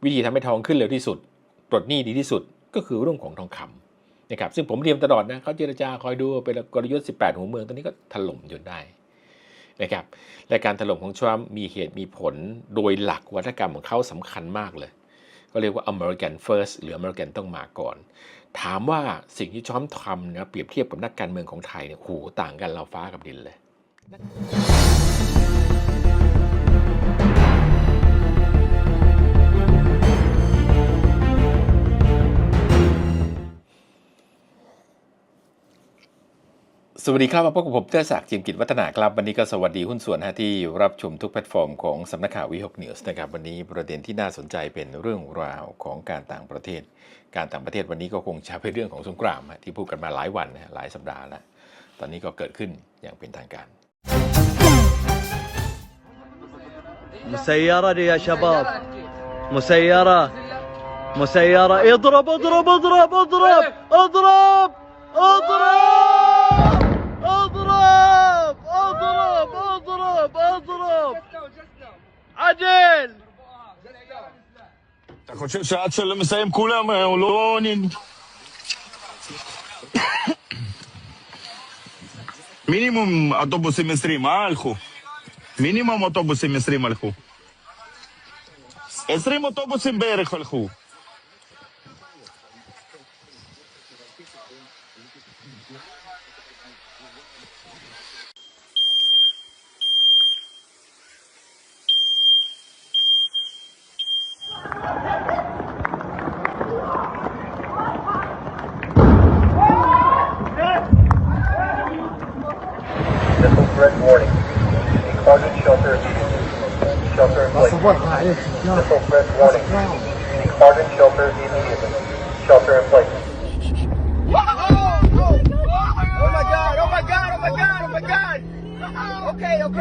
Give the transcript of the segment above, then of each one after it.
วิธีทำให้ทองขึ้นเร็วที่สุดปลดหนี้ดีที่สุดก็คือเรื่องของทองคำนะครับซึ่งผมเรียนตลอดนะเขาเจรจาคอยดูเป็นกลยุทธ์18หัวเมืองตอนนี้ก็ถล่มจนได้นะครับและการถล่มของทรัมป์มีเหตุมีผลโดยหลักวัฒกรรมของเขาสำคัญมากเลยก็เรียกว่า American First หรือ American ต้องมาก่อนถามว่าสิ่งที่ทรัมป์ทำนะเปรียบเทียบกับนักการเมืองของไทยเนี่ยโหต่างกันเราฟ้ากับดินเลยสวัสดีครับมาพบกับผมเต้ศักดิ์ จิมกิจวัฒนาครับวันนี้ก็สวัสดีหุ้นส่วนที่รับชมทุกแพลตฟอร์มของสำนักข่าววิหกนิวส์นะครับวันนี้ประเด็นที่น่าสนใจเป็นเรื่องราวของการต่างประเทศวันนี้ก็คงจะเป็นเรื่องของสงครามที่พูดกันมาหลายวันหลายสัปดาห์แล้วตอนนี้ก็เกิดขึ้นอย่างเป็นทางการمسيرة يا شباب مسيرة اضرب اضرب اضرب اضرب اضرب اضرب اضرب اضرب اضرب اضرب عدل אתה חושב שעד שמסיים כולם הוא לא מינימום אוטובוסים 20 מה הלכו? מינימום אוטובוסים 20 הלכו 20 אוטובוסים בערך הלכו Red warning. Closet shelter immediately. Shelter in place. Missile threat warning. Closet shelter immediately. Shelter in place. Oh my god, oh my god, oh my god, oh my god. Okay. What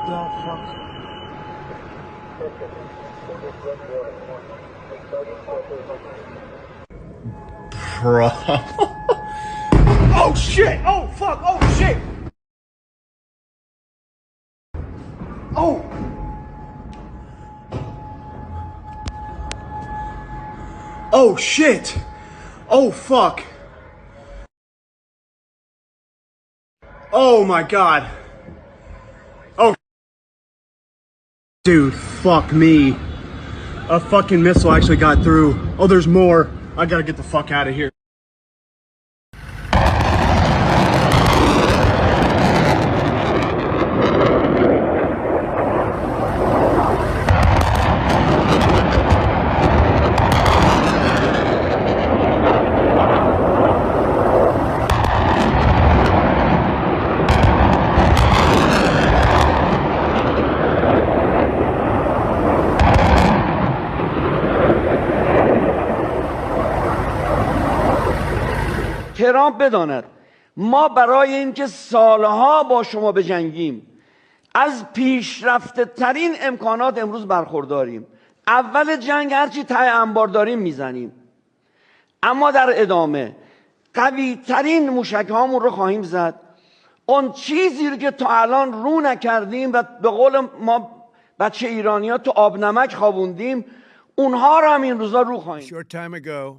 the fuck? bro Oh shit! Oh fuck! Oh shit! Oh! Oh shit! Oh fuck! Oh my god! Oh dude, fuck me. A fucking missile actually got through. Oh, there's more. I gotta get the fuck out of here. ترامپ بداند ما برای اینکه سالها با شما بجنگیم از پیشرفته ترین امکانات امروز برخورداریم اول جنگ هرچی ته انبار داریم میزنیم اما در ادامه قوی ترین موشک هامون رو خواهیم زد اون چیزی رو که تا الان رو نکردیم و به قول ما بچه ایرانی ها تو آب نمک خوابوندیم اونها رو هم این روزا رو خواهیم Short time ago,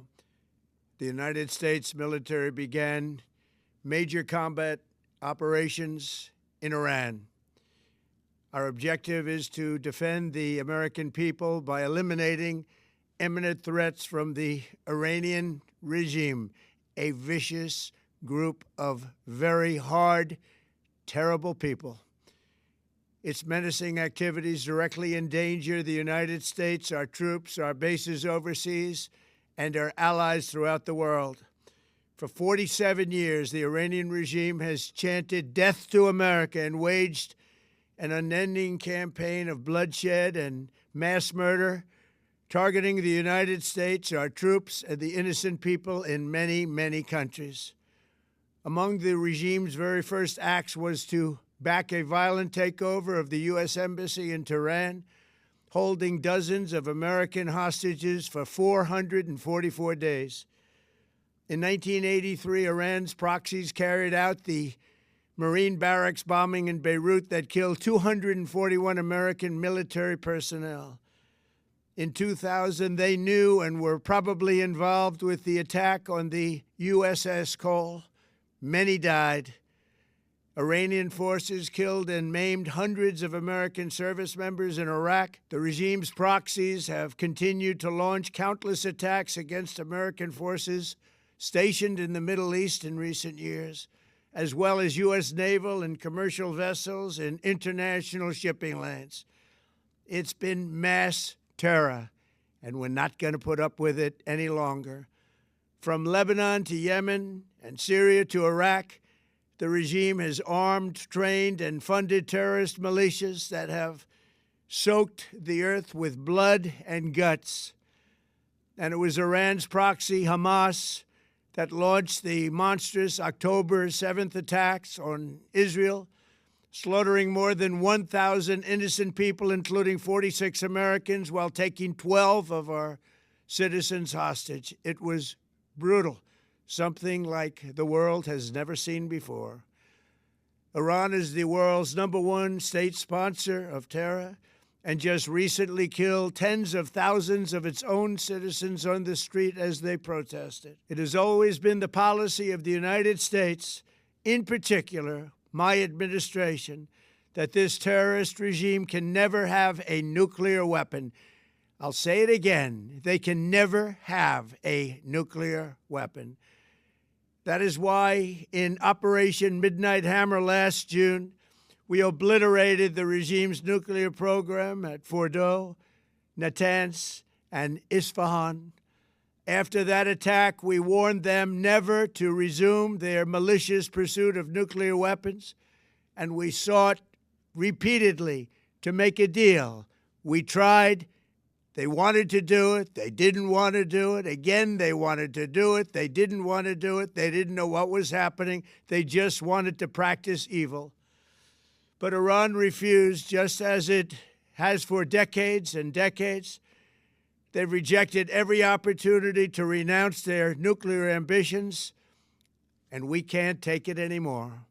the United States military began major combat operations in Iran. Our objective is to defend the American people by eliminating imminent threats from the Iranian regime, a vicious group of very hard, terrible people. Its menacing activities directly endanger the United States, our troops, our bases overseas, and our allies throughout the world. For 47 years, the Iranian regime has chanted death to America and waged an unending campaign of bloodshed and mass murder, targeting the United States, our troops, and the innocent people in many, many countries. Among the regime's very first acts was to back a violent takeover of the U.S. Embassy in Tehran, holding dozens of American hostages for 444 days. In 1983, Iran's proxies carried out the Marine barracks bombing in Beirut that killed 241 American military personnel. In 2000, they knew and were probably involved with the attack on the USS Cole. Many died. Iranian forces killed and maimed hundreds of American service members in Iraq. The regime's proxies have continued to launch countless attacks against American forces stationed in the Middle East in recent years, as well as U.S. naval and commercial vessels in international shipping lanes. It's been mass terror, and we're not going to put up with it any longer. From Lebanon to Yemen and Syria to Iraq, the regime has armed, trained, and funded terrorist militias that have soaked the earth with blood and guts. And it was Iran's proxy, Hamas, that launched the monstrous October 7th attacks on Israel, slaughtering more than 1,000 innocent people, including 46 Americans, while taking 12 of our citizens hostage. It was brutal, something like the world has never seen before. Iran is the world's #1 state sponsor of terror and just recently killed tens of thousands of its own citizens on the street as they protested. It has always been the policy of the United States, in particular, my administration, that this terrorist regime can never have a nuclear weapon. I'll say it again, they can never have a nuclear weapon. That is why in Operation Midnight Hammer last June, we obliterated the regime's nuclear program at Fordow, Natanz, and Isfahan. After that attack, we warned them never to resume their malicious pursuit of nuclear weapons, and we sought repeatedly to make a deal. We tried. They wanted to do it. They didn't want to do it. Again, they wanted to do it. They didn't want to do it. They didn't know what was happening. They just wanted to practice evil. But Iran refused, just as it has for decades and decades. They've rejected every opportunity to renounce their nuclear ambitions, and we can't take it anymore.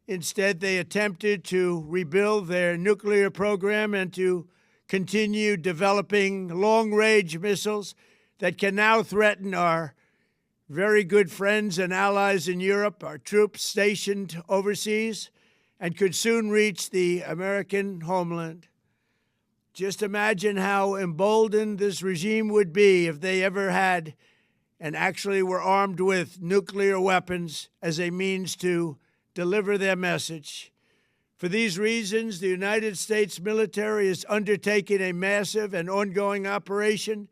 Instead, they attempted to rebuild their nuclear program and to continue developing long-range missiles that can now threaten our very good friends and allies in Europe, our troops stationed overseas, and could soon reach the American homeland. Just imagine how emboldened this regime would be if they ever had and actually were armed with nuclear weapons as a means to deliver their message. For these reasons, the United States military is undertaking a massive and ongoing operation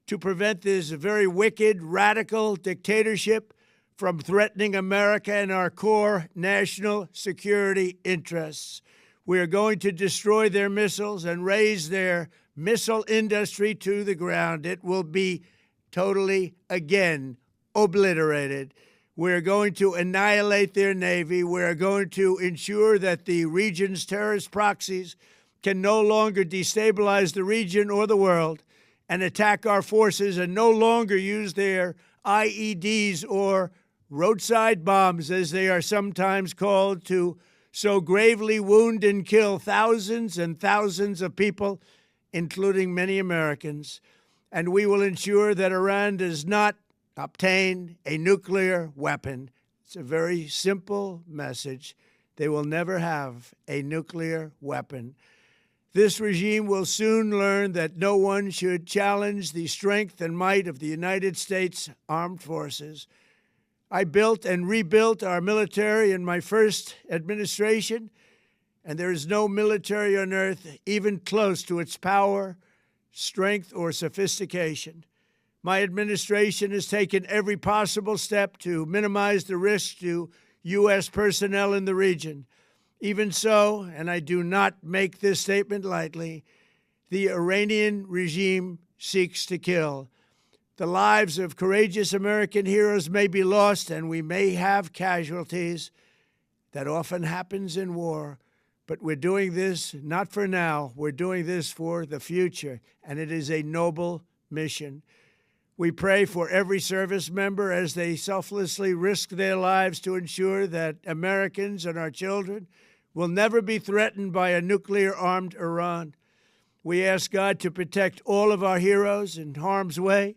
to prevent this very wicked, radical dictatorship from threatening America and our core national security interests. We are going to destroy their missiles and raise their missile industry to the ground. It will be totally, again, obliterated. We're going to annihilate their Navy. We're going to ensure that the region's terrorist proxies can no longer destabilize the region or the world and attack our forces and no longer use their IEDs or roadside bombs, as they are sometimes called, to so gravely wound and kill thousands and thousands of people, including many Americans. And we will ensure that Iran does not obtain a nuclear weapon. It's a very simple message. They will never have a nuclear weapon. This regime will soon learn that no one should challenge the strength and might of the United States Armed Forces. I built and rebuilt our military in my first administration, and there is no military on earth even close to its power, strength, or sophistication. My administration has taken every possible step to minimize the risk to U.S. personnel in the region. Even so, and I do not make this statement lightly, the Iranian regime seeks to kill. The lives of courageous American heroes may be lost, and we may have casualties. That often happens in war. But we're doing this not for now. We're doing this for the future, and it is a noble mission. We pray for every service member as they selflessly risk their lives to ensure that Americans and our children will never be threatened by a nuclear-armed Iran. We ask God to protect all of our heroes in harm's way,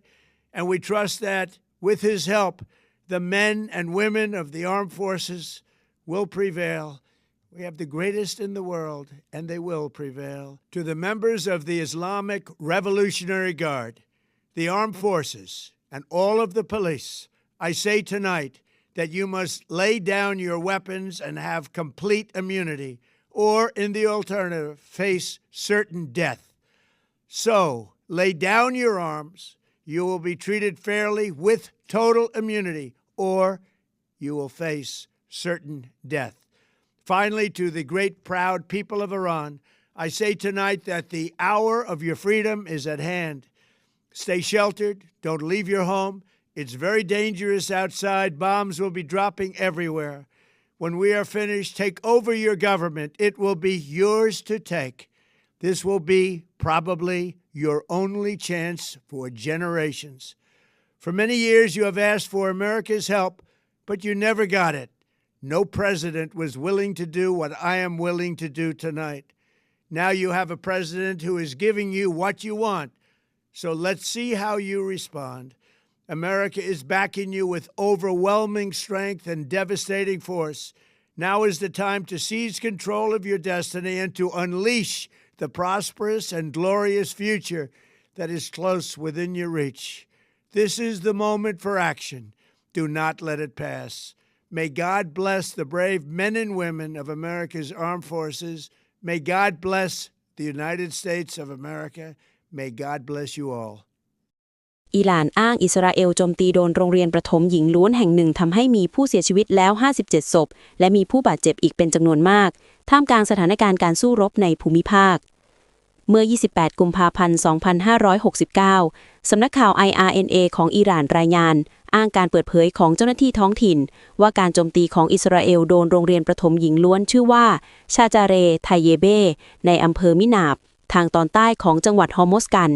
and we trust that, with His help, the men and women of the armed forces will prevail. We have the greatest in the world, and they will prevail. To the members of the Islamic Revolutionary Guard, the armed forces, and all of the police, I say tonight that you must lay down your weapons and have complete immunity, or, in the alternative, face certain death. So, lay down your arms. You will be treated fairly with total immunity, or you will face certain death. Finally, to the great proud people of Iran, I say tonight that the hour of your freedom is at hand. Stay sheltered. Don't leave your home. It's very dangerous outside. Bombs will be dropping everywhere. When we are finished, take over your government. It will be yours to take. This will be probably your only chance for generations. For many years, you have asked for America's help, but you never got it. No president was willing to do what I am willing to do tonight. Now you have a president who is giving you what you want. So let's see how you respond. America is backing you with overwhelming strength and devastating force. Now is the time to seize control of your destiny and to unleash the prosperous and glorious future that is close within your reach. This is the moment for action. Do not let it pass. May God bless the brave men and women of America's armed forces. May God bless the United States of America. May God bless you all. อิหร่านอ้างอิสราเอลโจมตีโดนโรงเรียนประถมหญิงล้วนแห่งหนึ่งทำให้มีผู้เสียชีวิตแล้ว57ศพและมีผู้บาดเจ็บอีกเป็นจำนวนมากท่ามกลางสถานการณ์การสู้รบในภูมิภาคเมื่อ28กุมภาพันธ์2569สำนักข่าว IRNA ของอิหร่านรายงานอ้างการเปิดเผยของเจ้าหน้าที่ท้องถิ่นว่าการโจมตีของอิสราเอลโดนโรงเรียนประถมหญิงล้วนชื่อว่าชาจาเรไทเยเบในอำเภอมินาบทางตอนใต้ของจังหวัดฮอร์โมสกัน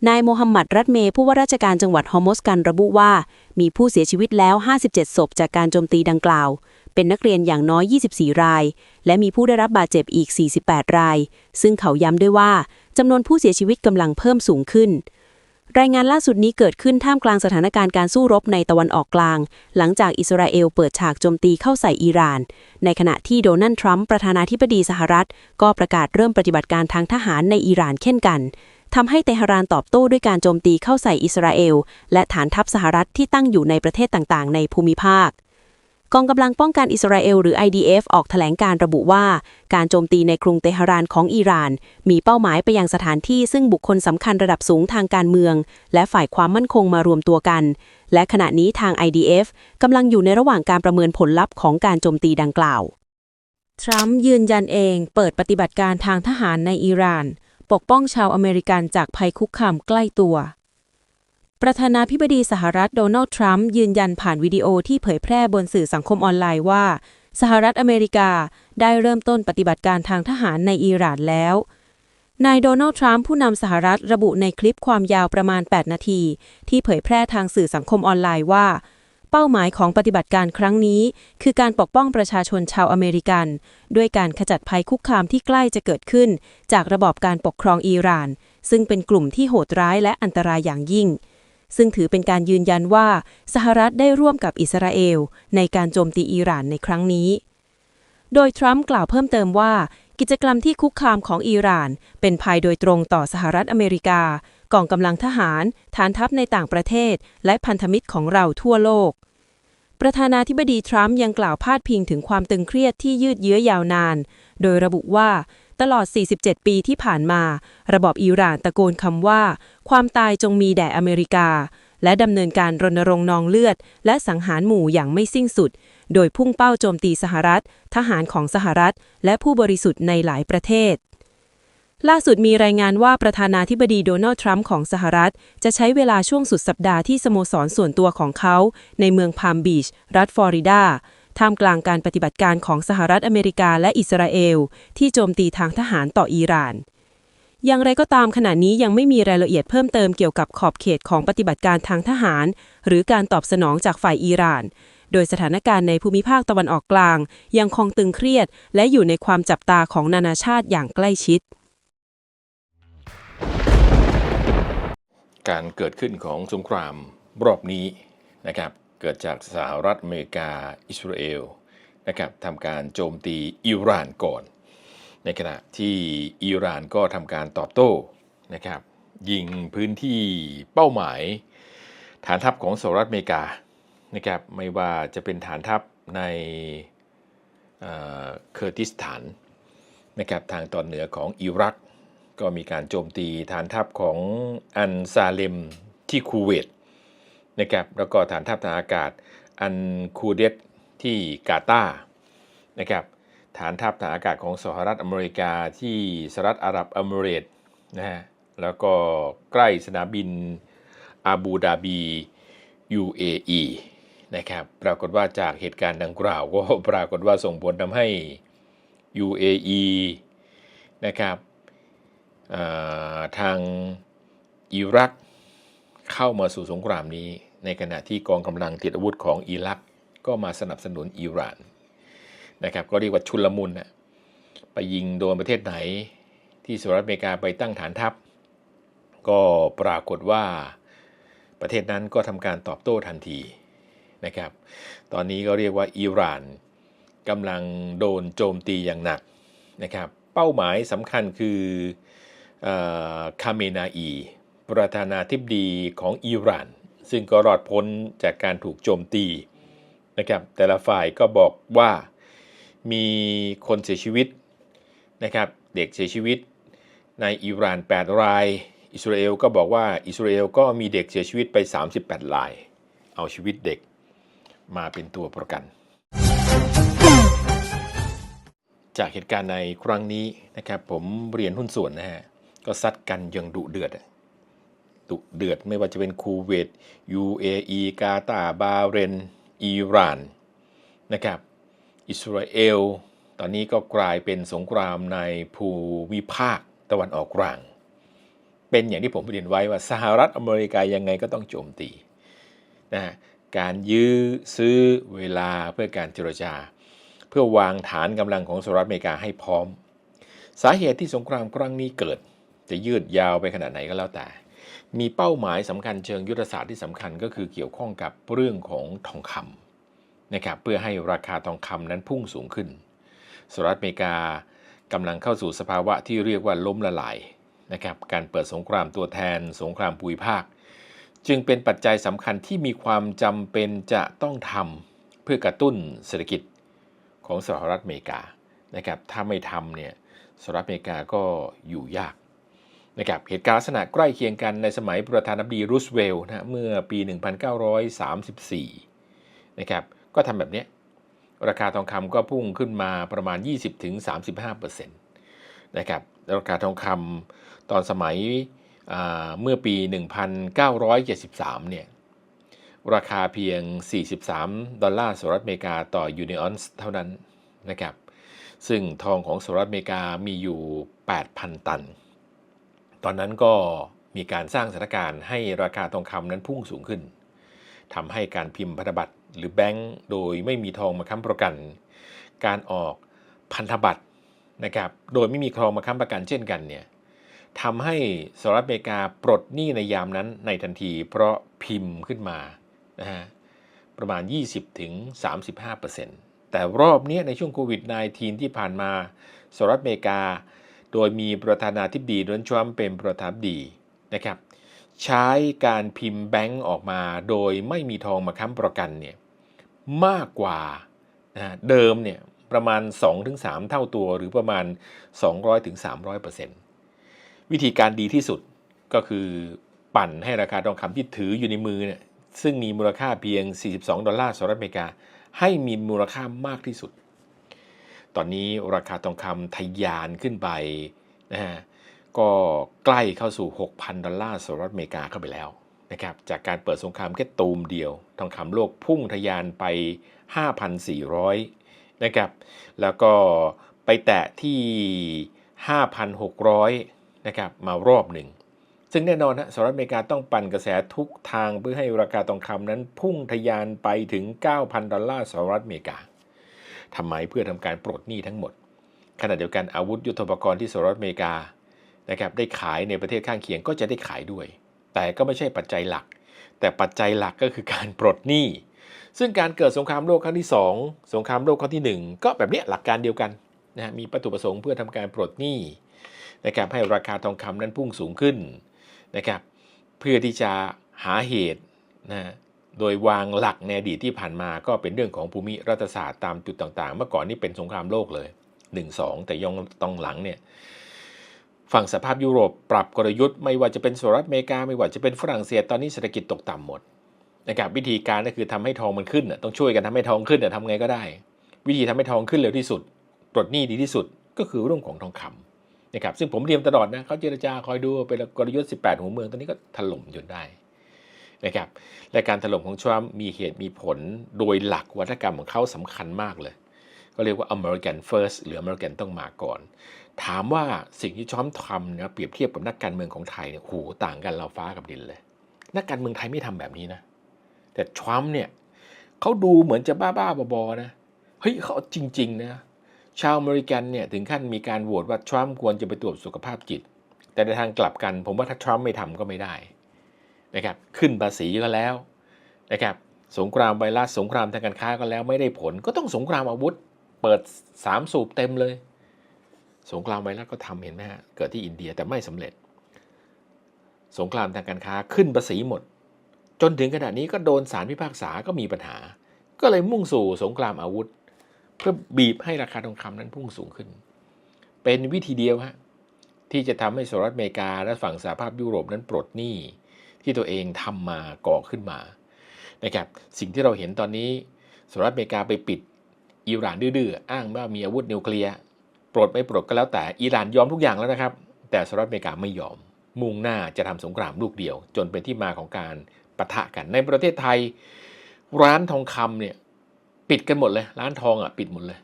นายโมฮัมหมัดรัตเมผู้ว่าราชการจังหวัดฮอร์โมสกันระบุว่ามีผู้เสียชีวิตแล้ว57ศพจากการโจมตีดังกล่าวเป็นนักเรียนอย่างน้อย24รายและมีผู้ได้รับบาดเจ็บอีก48รายซึ่งเขาย้ำด้วยว่าจำนวนผู้เสียชีวิตกำลังเพิ่มสูงขึ้นรายงานล่าสุดนี้เกิดขึ้นท่ามกลางสถานการณ์การสู้รบในตะวันออกกลางหลังจากอิสราเอลเปิดฉากโจมตีเข้าใส่อิหร่านในขณะที่โดนัลด์ทรัมป์ประธานาธิบดีสหรัฐก็ประกาศเริ่มปฏิบัติการทางทหารในอิหร่านเช่นกันทำให้เตหะรานตอบโต้ด้วยการโจมตีเข้าใส่อิสราเอลและฐานทัพสหรัฐที่ตั้งอยู่ในประเทศต่างๆในภูมิภาคกองกำลังป้องกันอิสราเอลหรือ IDF ออกแถลงการระบุว่าการโจมตีในกรุงเตหะรานของอิหร่านมีเป้าหมายไปยังสถานที่ซึ่งบุคคลสำคัญระดับสูงทางการเมืองและฝ่ายความมั่นคงมารวมตัวกันและขณะนี้ทาง IDF กำลังอยู่ในระหว่างการประเมินผลลัพธ์ของการโจมตีดังกล่าวทรัมป์ยืนยันเองเปิดปฏิบัติการทางทหารในอิหร่านปกป้องชาวอเมริกันจากภัยคุกคามใกล้ตัวประธานาธิบดีสหรัฐโดนัลด์ทรัมป์ยืนยันผ่านวิดีโอที่เผยแพร่บนสื่อสังคมออนไลน์ว่าสหรัฐอเมริกาได้เริ่มต้นปฏิบัติการทางทหารในอิหร่านแล้วนายโดนัลด์ทรัมป์ผู้นำสหรัฐระบุในคลิปความยาวประมาณ8นาทีที่เผยแพร่ทางสื่อสังคมออนไลน์ว่าเป้าหมายของปฏิบัติการครั้งนี้คือการปกป้องประชาชนชาวอเมริกันด้วยการขจัดภัยคุกคามที่ใกล้จะเกิดขึ้นจากระบอบการปกครองอิหร่านซึ่งเป็นกลุ่มที่โหดร้ายและอันตรายอย่างยิ่งซึ่งถือเป็นการยืนยันว่าสหรัฐได้ร่วมกับอิสราเอลในการโจมตีอิหร่านในครั้งนี้โดยทรัมป์กล่าวเพิ่มเติมว่ากิจกรรมที่คุกคามของอิหร่านเป็นภัยโดยตรงต่อสหรัฐอเมริกากองกำลังทหารฐานทัพในต่างประเทศและพันธมิตรของเราทั่วโลกประธานาธิบดีทรัมป์ยังกล่าวพาดพิงถึงความตึงเครียดที่ยืดเยื้อยาวนานโดยระบุว่าตลอด47ปีที่ผ่านมาระบอบอิหร่านตะโกนคำว่าความตายจงมีแด่อเมริกาและดำเนินการรณรงค์นองเลือดและสังหารหมู่อย่างไม่สิ้นสุดโดยพุ่งเป้าโจมตีสหรัฐทหารของสหรัฐและผู้บริสุทธิ์ในหลายประเทศล่าสุดมีรายงานว่าประธานาธิบดีโดนัลด์ทรัมป์ของสหรัฐจะใช้เวลาช่วงสุดสัปดาห์ที่สโมสรส่วนตัวของเขาในเมืองพาล์มบีชรัฐฟลอริดาท่ามกลางการปฏิบัติการของสหรัฐอเมริกาและอิสราเอลที่โจมตีทางทหารต่ออิหร่าน อย่างไรก็ตามขณะนี้ยังไม่มีรายละเอียดเพิ่มเติมเกี่ยวกับขอบเขตของปฏิบัติการทางทหารหรือการตอบสนองจากฝ่ายอิหร่านโดยสถานการณ์ในภูมิภาคตะวันออกกลางยังคงตึงเครียดและอยู่ในความจับตาของนานาชาติอย่างใกล้ชิดการเกิดขึ้นของสงครามรอบนี้นะครับเกิดจากสหรัฐอเมริกาอิสราเอลนะครับทำการโจมตีอิหร่านก่อนในขณะที่อิหร่านก็ทำการตอบโต้นะครับยิงพื้นที่เป้าหมายฐานทัพของสหรัฐอเมริกานะครับไม่ว่าจะเป็นฐานทัพในเคอร์ดิสถานนะครับทางตอนเหนือของอิรักก็มีการโจมตีฐานทัพของอันซาเลมที่คูเวตนะครับแล้วก็ฐานทัพทางอากาศอันคูเดตที่กาตาร์นะครับฐานทัพทางอากาศของสหรัฐอเมริกาที่สหรัฐอาหรับเอมิเรตส์นะฮะแล้วก็ใกล้สนามบินอาบูดาบี UAE นะครับปรากฏว่าจากเหตุการณ์ดังกล่าวก็ปรากฏว่าส่งผลทำให้ UAE นะครับทางอิรักเข้ามาสู่สงครามนี้ในขณะที่กองกำลังติดอาวุธของอิรักก็มาสนับสนุนอิหร่านนะครับก็เรียกว่าชุลมุนไปยิงโดนประเทศไหนที่สหรัฐอเมริกาไปตั้งฐานทัพก็ปรากฏว่าประเทศนั้นก็ทำการตอบโต้ทันทีนะครับตอนนี้ก็เรียกว่าอิหร่านกำลังโดนโจมตีอย่างหนักนะครับเป้าหมายสำคัญคือคาเมนาอีประธานาธิบดีของอิหร่านซึ่งก็รอดพ้นจากการถูกโจมตีนะครับแต่ละฝ่ายก็บอกว่ามีคนเสียชีวิตนะครับเด็กเสียชีวิตในอิหร่าน8 รายอิสราเอลก็บอกว่าอิสราเอลก็มีเด็กเสียชีวิตไป38 รายเอาชีวิตเด็กมาเป็นตัวประกันจากเหตุการณ์ในครั้งนี้นะครับผมเรียนหุ้นส่วนนะฮะก็ซัดกันอย่างดุเดือดไม่ว่าจะเป็นคูเวต UAE กาตาร์บาห์เรนอิหร่านนะครับอิสราเอลตอนนี้ก็กลายเป็นสงครามในภูมิภาคตะวันออกกลางเป็นอย่างที่ผมเรียนไว้ว่าสหรัฐอเมริกายังไงก็ต้องโจมตีนะการยื้อซื้อเวลาเพื่อการเจรจาเพื่อวางฐานกำลังของสหรัฐอเมริกาให้พร้อมสาเหตุที่สงครามครั้งนี้เกิดจะยืดยาวไปขนาดไหนก็แล้วแต่มีเป้าหมายสำคัญเชิงยุทธศาสตร์ที่สำคัญก็คือเกี่ยวข้องกับเรื่องของทองคำนะครับเพื่อให้ราคาทองคำนั้นพุ่งสูงขึ้นสหรัฐอเมริกากำลังเข้าสู่สภาวะที่เรียกว่าล้มละลายนะครับการเปิดสงครามตัวแทนสงครามภูมิภาคจึงเป็นปัจจัยสำคัญที่มีความจำเป็นจะต้องทำเพื่อกระตุ้นเศรษฐกิจของสหรัฐอเมริกานะครับถ้าไม่ทำเนี่ยสหรัฐอเมริกาก็อยู่ยากนะครับเหตุการณ์ลักษณะใกล้เคียงกันในสมัยประธานาธิบดีรูสเวลต์นะเมื่อปี 1934 นะครับก็ทำแบบนี้ราคาทองคำก็พุ่งขึ้นมาประมาณ 20-35% นะครับราคาทองคำตอนสมัยเมื่อปี 1973 เนี่ยราคาเพียง$43สหรัฐอเมริกาต่อยูนิออนซ์เท่านั้นนะครับซึ่งทองของสหรัฐอเมริกามีอยู่ 8,000 ตันตอนนั้นก็มีการสร้างสถานการณ์ให้ราคาทองคำนั้นพุ่งสูงขึ้นทำให้การพิมพ์พันธบัตรหรือแบงก์โดยไม่มีทองมาค้ำประกันการออกพันธบัตรนะครับโดยไม่มีทองมาค้ำประกันเช่นกันเนี่ยทำให้สหรัฐอเมริกาปลดหนี้ในยามนั้นในทันทีเพราะพิมพ์ขึ้นมานะฮะประมาณ 20-35% แต่รอบนี้ในช่วงโควิด -19 ที่ผ่านมาสหรัฐอเมริกาโดยมีประธานาธิบดีโดนัลด์ทรัมป์เป็นประธานาธิบดีนะครับใช้การพิมพ์แบงก์ออกมาโดยไม่มีทองมาค้ำประกันเนี่ยมากกว่าเดิมเนี่ยประมาณ 2-3 เท่าตัวหรือประมาณ 200-300% วิธีการดีที่สุดก็คือปั่นให้ราคาทองคำที่ถืออยู่ในมือเนี่ยซึ่งมีมูลค่าเพียง$42สหรัฐอเมริกาให้มีมูลค่ามากที่สุดตอนนี้ราคาทองคำทะยานขึ้นไปนะฮะก็ใกล้เข้าสู่$6,000สหรัฐอเมริกาเข้าไปแล้วนะครับจากการเปิดสงครามแค่ตูมเดียวทองคำโลกพุ่งทะยานไป 5,400 นะครับแล้วก็ไปแตะที่ 5,600 นะครับมารอบหนึ่งซึ่งแน่นอนนะสหรัฐอเมริกาต้องปั่นกระแสทุกทางเพื่อให้ราคาทองคำนั้นพุ่งทะยานไปถึง 9,000 ดอลลาร์สหรัฐอเมริกาทำไมเพื่อทำการปลดหนี้ทั้งหมดขณะเดียวกันอาวุธยุทโธปกรณ์ที่สหรัฐอเมริกานะครับได้ขายในประเทศข้างเคียงก็จะได้ขายด้วยแต่ก็ไม่ใช่ปัจจัยหลักแต่ปัจจัยหลักก็คือการปลดหนี้ซึ่งการเกิดสงครามโลกครั้งที่2สงครามโลกครั้งที่1ก็แบบนี้หลักการเดียวกันนะมีวัตถุประสงค์เพื่อทำการปลดหนี้นะครับให้ราคาทองคำนั้นพุ่งสูงขึ้นนะครับเพื่อที่จะหาเหตุนะโดยวางหลักในอดีตที่ผ่านมาก็เป็นเรื่องของภูมิรัฐศาสตร์ตามจุดต่างๆเมื่อก่อนนี่เป็นสงครามโลกเลย 1-2 แต่ยังตอนหลังเนี่ยฝั่งสหภาพยุโรปปรับกลยุทธ์ไม่ว่าจะเป็นสหรัฐอเมริกาไม่ว่าจะเป็นฝรั่งเศสตอนนี้เศรษฐกิจตกต่ำหมดนะครับวิธีการก็คือทำให้ทองมันขึ้นต้องช่วยกันทำให้ทองขึ้นทำไงก็ได้วิธีทำให้ทองขึ้นเร็วที่สุดปลดหนี้ดีที่สุดก็คือเรื่องของทองคำนะครับซึ่งผมเรียนตลอดนะเขาเจรจาคอยดูเป็นกลยุทธ์18หัวเมืองตอนนี้ก็ถล่มจนได้นะครับและการถล่มของทรัมป์มีเหตุมีผลโดยหลักวัฒกรรมของเขาสำคัญมากเลยก็เรียกว่า American First หรือ American ต้องมาก่อนถามว่าสิ่งที่ทรัมป์ทำนะเปรียบเทียบกับนักการเมืองของไทยเนี่ยโหต่างกันเราฟ้ากับดินเลยนักการเมืองไทยไม่ทำแบบนี้นะแต่ทรัมป์เนี่ยเขาดูเหมือนจะบ้าๆบอๆนะเฮ้ยเขาจริงๆนะชาวอเมริกันเนี่ยถึงขั้นมีการโหวตว่าทรัมป์ควรจะไปตรวจสุขภาพจิตแต่ในทางกลับกันผมว่าถ้าทรัมป์ไม่ทำก็ไม่ได้นะครับขึ้นภาษีก็แล้วนะครับสงครามไวรัสสงครามทางการค้าก็แล้วไม่ได้ผลก็ต้องสงครามอาวุธเปิด3สูบเต็มเลยสงครามไวรัสก็ทำเห็นไหมฮะเกิดที่อินเดียแต่ไม่สำเร็จสงครามทางการค้าขึ้นภาษีหมดจนถึงขณะนี้ก็โดนศาลพิพากษาก็มีปัญหาก็เลยมุ่งสู่สงครามอาวุธเพื่อบีบให้ราคาทองคำนั้นพุ่งสูงขึ้นเป็นวิธีเดียวฮะที่จะทำให้สหรัฐอเมริกาและฝั่งสหภาพยุโรปนั้นปลดหนี้ที่ตัวเองทำมาก่อขึ้นมานะครับสิ่งที่เราเห็นตอนนี้สหรัฐอเมริกาไปปิดอิหร่านดื้อๆอ้างว่ามีอาวุธนิวเคลียร์ปลดไม่ปลดก็แล้วแต่อิหร่านยอมทุกอย่างแล้วนะครับแต่สหรัฐอเมริกาไม่ยอมมุ่งหน้าจะทำสงครามลูกเดียวจนเป็นที่มาของการปะทะกันในประเทศไทยร้านทองคำเนี่ยปิดกันหมดเลยร้านทองปิดหมดเลย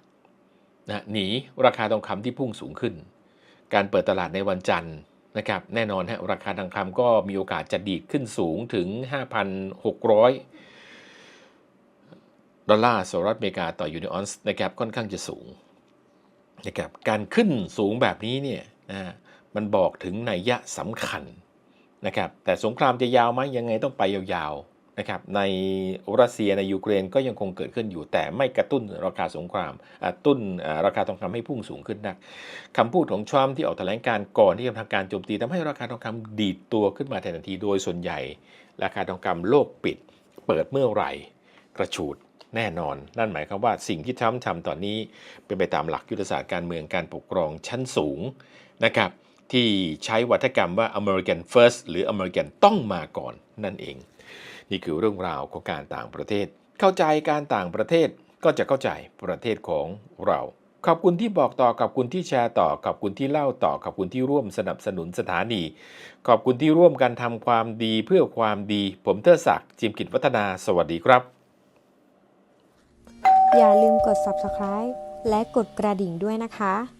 นะหนีราคาทองคำที่พุ่งสูงขึ้นการเปิดตลาดในวันจันทร์นะครับแน่นอนฮะราคาทองคำก็มีโอกาสจะดีดขึ้นสูงถึง 5,600 ดอลลาร์สหรัฐอเมริกาต่อยูนิออนซ์นะครับค่อนข้างจะสูงนะครับการขึ้นสูงแบบนี้เนี่ยมันบอกถึงนัยยะสำคัญนะครับแต่สงครามจะยาวไหมยังไงต้องไปยาวๆนะครับในรัสเซียในยูเครนก็ยังคงเกิดขึ้นอยู่แต่ไม่กระตุ้นราคาสงครามตุ้นราคาทองคำให้พุ่งสูงขึ้นนักคำพูดของทรัมป์ที่ออกแถลงการก่อนที่จะทำการโจมตีทำให้ราคาทองคำดีดตัวขึ้นมาทันทีโดยส่วนใหญ่ราคาทองคำโลกปิดเปิดเมื่อไหร่กระฉูดแน่นอนนั่นหมายความว่าสิ่งที่ทรัมป์ทำตอนนี้เป็นไปตามหลักยุทธศาสตร์การเมืองการปกครองชั้นสูงนะครับที่ใช้วัฒกรรมว่า American First หรือ American ต้องมาก่อนนั่นเองนี่คือเรื่องราวของการต่างประเทศเข้าใจการต่างประเทศก็จะเข้าใจประเทศของเราขอบคุณที่บอกต่อขอบคุณที่แชร์ต่อขอบคุณที่เล่าต่อขอบคุณที่ร่วมสนับสนุนสถานีขอบคุณที่ร่วมกันทำความดีเพื่อความดีผมเทิดศักดิ์จิมกิจวัฒนาสวัสดีครับอย่าลืมกด Subscribe และกดกระดิ่งด้วยนะคะ